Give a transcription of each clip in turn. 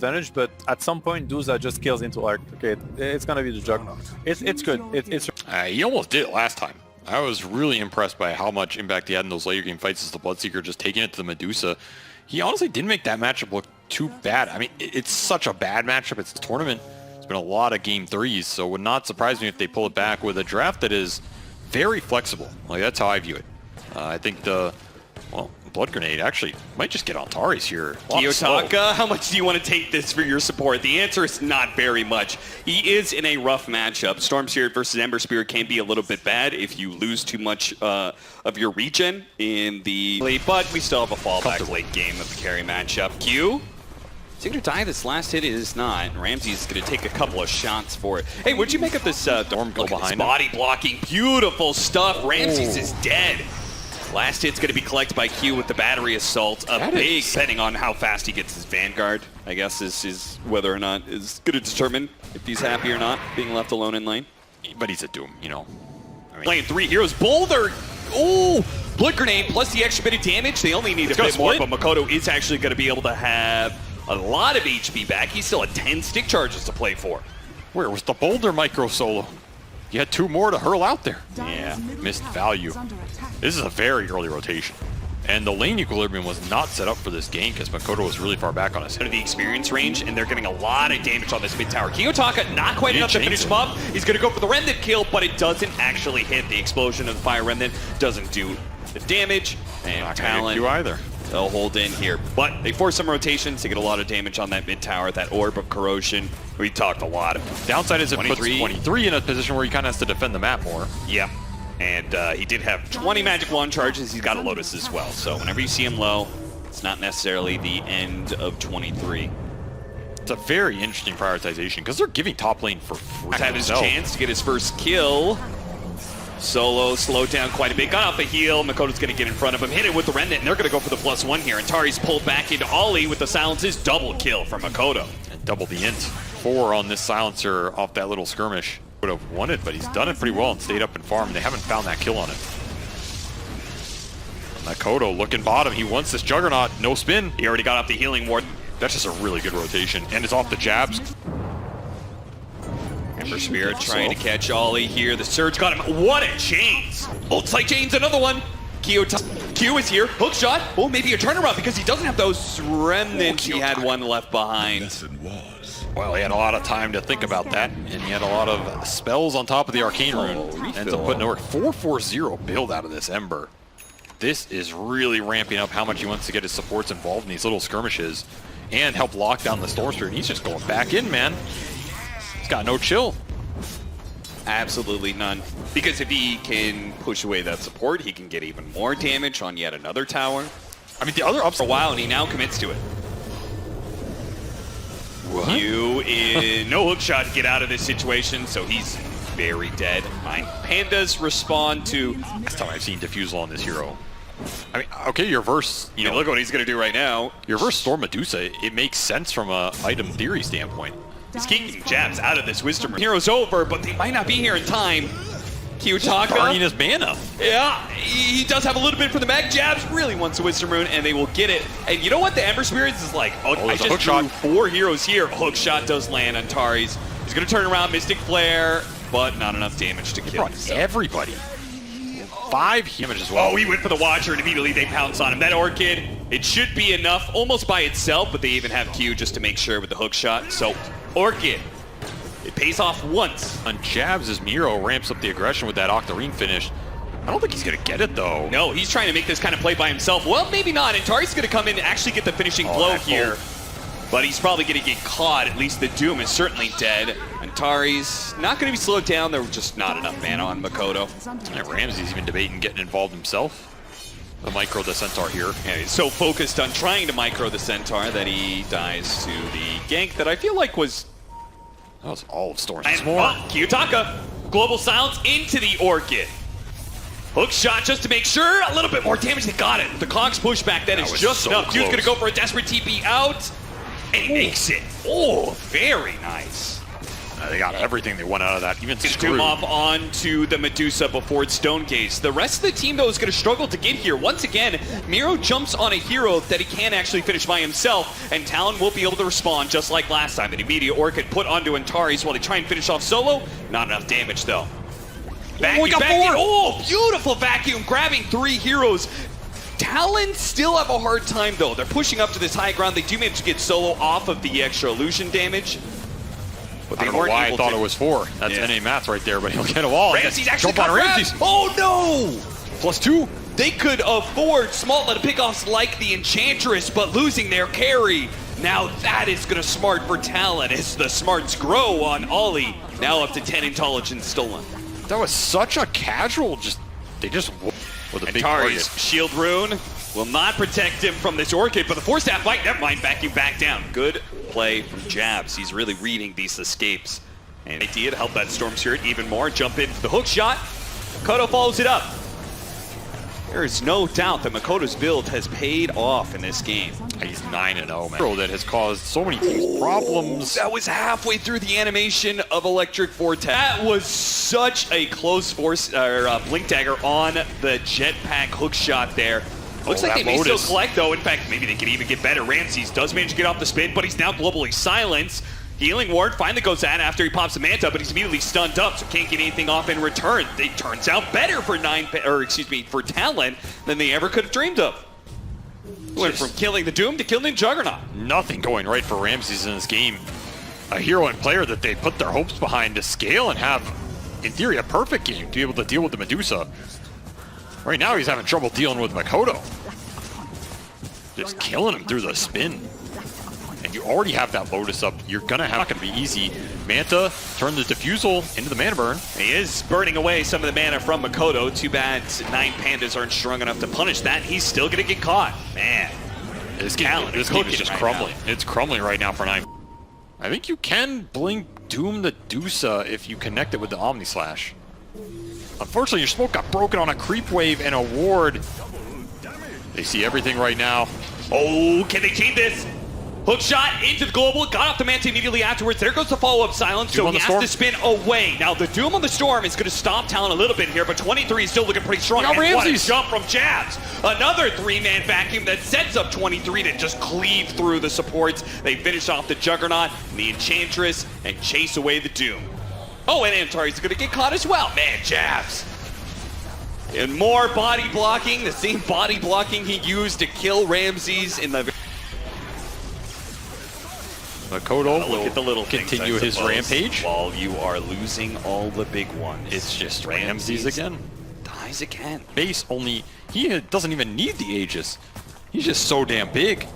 advantage, but at some point, Duza just kills into arc. Okay, it's gonna be the jug. It's good. He almost did it last time. I was really impressed by how much impact he had in those later game fights as the Bloodseeker, just taking it to the Medusa. He honestly didn't make that matchup look too bad. I mean, it's such a bad matchup. It's a tournament. It's been a lot of game threes, so it would not surprise me if they pull it back with a draft that is very flexible. Like, that's how I view it. I think well, Blood Grenade actually might just get Antares here. Kiyotaka, how much do you want to take this for your support? The answer is not very much. He is in a rough matchup. Storm Spirit versus Ember Spirit can be a little bit bad if you lose too much of your regen in the late, but we still have a fallback late game of the carry matchup. Q? Is he going to die this last hit? It is not. Ramzes is going to take a couple of shots for it. Hey, what'd you make of this Storm go behind body blocking? Beautiful stuff. Ramzes is dead. Last hit's going to be collected by Q with the battery assault. Depending on how fast he gets his Vanguard, I guess, is whether or not is going to determine if he's happy or not being left alone in lane. But he's a Doom, you know. I mean, playing 3 heroes. Boulder! Oh! Blood Grenade plus the extra bit of damage. They only need a bit more, but Mikoto is actually going to be able to have a lot of HP back. He's still at 10 stick charges to play for. Where was the Boulder micro solo? You had 2 more to hurl out there. Yeah. Missed value. This is a very early rotation. And the lane equilibrium was not set up for this game because Mikoto was really far back on his head. The experience range, and they're getting a lot of damage on this mid tower. Kiyotaka, not quite enough to finish him up. He's going to go for the Remnant kill, but it doesn't actually hit. The explosion of the Fire Remnant doesn't do the damage. And Talon, you either. They'll hold in here. But they force some rotations to get a lot of damage on that mid tower, that Orb of Corrosion. We talked a lot. Downside is it puts 23 in a position where he kind of has to defend the map more. Yeah. And he did have 20 Magic Wand charges. He's got a Lotus as well. So whenever you see him low, it's not necessarily the end of 23. It's a very interesting prioritization because they're giving top lane for free. Have his chance to get his first kill. Solo slowed down quite a bit. Got off the heel. Mikoto's going to get in front of him. Hit it with the Remnant, and they're going to go for the +1 here. And Tari's pulled back into Ollie with the silences. Double kill from Mikoto. And double the int. 4 on this silencer off that little skirmish. Would have won it, but he's done it pretty well and stayed up and farmed. They haven't found that kill on him. Mikoto looking bottom. He wants this Juggernaut. No spin. He already got off the healing ward. That's just a really good rotation. And it's off the jabs. Ember Spirit trying to catch Ollie here. The Surge got him. What a chains! Ult Sight chains, another one. Q is here. Hook shot. Oh, maybe a turnaround because he doesn't have those remnants. He had one left behind. Well, he had a lot of time to think about that, and he had a lot of spells on top of the Arcane Rune. Ends up putting over 4-4-0 build out of this Ember. This is really ramping up how much he wants to get his supports involved in these little skirmishes and help lock down the Storm Spirit. He's just going back in, man. He's got no chill. Absolutely none. Because if he can push away that support, he can get even more damage on yet another tower. I mean, the other ups for a while, and he now commits to it. What? You in no hook shot to get out of this situation, so he's very dead. 9Pandas respond to. Last time I've seen Diffusal on this hero. I mean, okay, your verse, you know, look what he's going to do right now. Your verse Storm Medusa, it makes sense from a item theory standpoint. He's kicking jabs out of this Wisdom Rune. Hero's over, but they might not be here in time. Kiyotaka. Burning his mana. Yeah, he does have a little bit for the mag jabs. Really wants a Wisdom Rune, and they will get it. And you know what? The Ember Spirits is like, I just drew 4 heroes here. Hook shot does land on Tari's. He's going to turn around, Mystic Flare, but not enough damage to kill him. Everybody. 5 damage as well. Oh, he went for the Watcher, and immediately they pounce on him. That Orchid, it should be enough almost by itself, but they even have Q just to make sure with the hook shot. So, Orchid, it pays off once. On jabs, as Miro ramps up the aggression with that Octarine finish. I don't think he's going to get it, though. No, he's trying to make this kind of play by himself. Well, maybe not. And Tari's going to come in and actually get the finishing blow here. But he's probably going to get caught. At least the Doom is certainly dead. And Tari's not going to be slowed down. There was just not enough mana on Mikoto. And Ramzes even debating getting involved himself. The micro the Centaur here. Yeah, he's so focused on trying to micro the Centaur that he dies to the gank that I feel like was... That was all of Storm's more. Kiyotaka, global silence into the Orchid. Hook shot just to make sure. A little bit more damage. They got it. The Cogs pushback then is just enough. Dude's going to go for a desperate TP out. And he makes it. Oh, very nice. They got everything they want out of that, even Doom screwed. off onto the Medusa before it's Stone Gaze. The rest of the team, though, is going to struggle to get here. Once again, Miro jumps on a hero that he can't actually finish by himself, and Talon will be able to respond just like last time. An immediate Orchid put onto Antares while they try and finish off solo. Not enough damage, though. We got vacuum. four. Oh, beautiful vacuum, grabbing 3 heroes. Talon still have a hard time, though. They're pushing up to this high ground. They do manage to get solo off of the extra illusion damage. But I don't know why I thought it was 4. That's NA math right there, but he'll get a wall. Ramzes actually jump on got Ramzes. grabbed. Oh no! +2. They could afford small little pickoffs like the Enchantress, but losing their carry. Now that is going to smart for Talon as the smarts grow on Ollie. Now up to 10 intelligence stolen. That was such a casual, they just with a big target. Antares shield rune will not protect him from this Orchid, but the 4-staff fight, never mind, vacuum back down. Good play from Jabs. He's really reading these escapes. And idea to help that Storm Spirit even more. Jump into the hook shot. Mikoto follows it up. There is no doubt that Mikoto's build has paid off in this game. He's 9-0, man. That has caused so many teams problems. That was halfway through the animation of Electric Vortex. That was such a close blink dagger on the jetpack hook shot there. Looks like they may still collect, though. In fact, maybe they can even get better. Ramzes does manage to get off the spin, but he's now globally silenced. Healing Ward finally goes out after he pops the Manta, but he's immediately stunned up, so can't get anything off in return. It turns out better for for Talon than they ever could have dreamed of. Went from killing the Doom to killing the Juggernaut. Nothing going right for Ramzes in this game. A hero and player that they put their hopes behind to scale and have, in theory, a perfect game to be able to deal with the Medusa. Right now, he's having trouble dealing with Mikoto. Just killing him through the spin. And you already have that Lotus up. You're gonna have, not gonna be easy. Manta turn the Diffusal into the mana burn. He is burning away some of the mana from Mikoto. Too bad 9Pandas aren't strong enough to punish that. He's still gonna get caught. Man, This game is just crumbling. It's crumbling right now for 9. I think you can blink Doom the Medusa if you connect it with the Omni Slash. Unfortunately, your smoke got broken on a creep wave and a ward. They see everything right now. Oh, can they chain this? Hook shot into the global, got off the Manta immediately afterwards. There goes the follow-up silence, so he has to spin away. Now, the Doom on the Storm is going to stop Talon a little bit here, but 23 is still looking pretty strong. And what a jump from Jabs. Another 3-man vacuum that sets up 23 to just cleave through the supports. They finish off the Juggernaut and the Enchantress and chase away the Doom. Oh, and Antares is going to get caught as well. Man, Jabs. And more body blocking, the same body blocking he used to kill Ramzes in the... Mikoto Look at the little continue his rampage while you are losing all the big ones. It's just Ramzes again. Dies again. Base only, he doesn't even need the Aegis. He's just so damn big.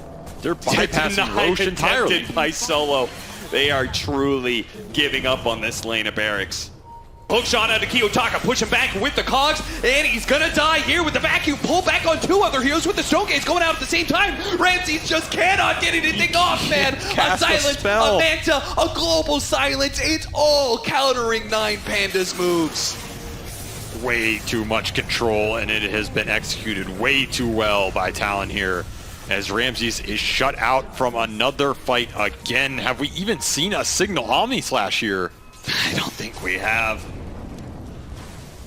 They're bypassing Roche entirely. By Solo. They are truly giving up on this lane of barracks. Hook shot out to Kiyotaka, push him back with the cogs, and he's gonna die here with the vacuum. Pull back on 2 other heroes with the Stone Gaze going out at the same time. Ramzes just cannot get anything off, man. A silence, a Manta, a global silence. It's all countering 9Pandas moves. Way too much control, and it has been executed way too well by Talon here. As Ramzes is shut out from another fight again. Have we even seen a signal Omni Slash here? I don't think we have.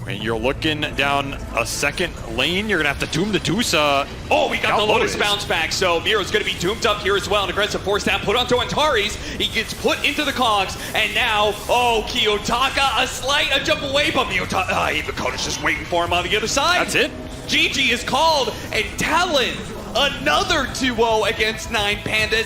When you're looking down a second lane, you're gonna have to Doom the Medusa. Oh, we got the Lotus bounce back, so Miro's gonna be doomed up here as well. An aggressive 4-staff put onto Antares. He gets put into the cogs, and now, oh, Kiyotaka, a jump away, but Mikoto's just waiting for him on the other side. That's it. GG is called, and Talon, another 2-0 against 9Pandas.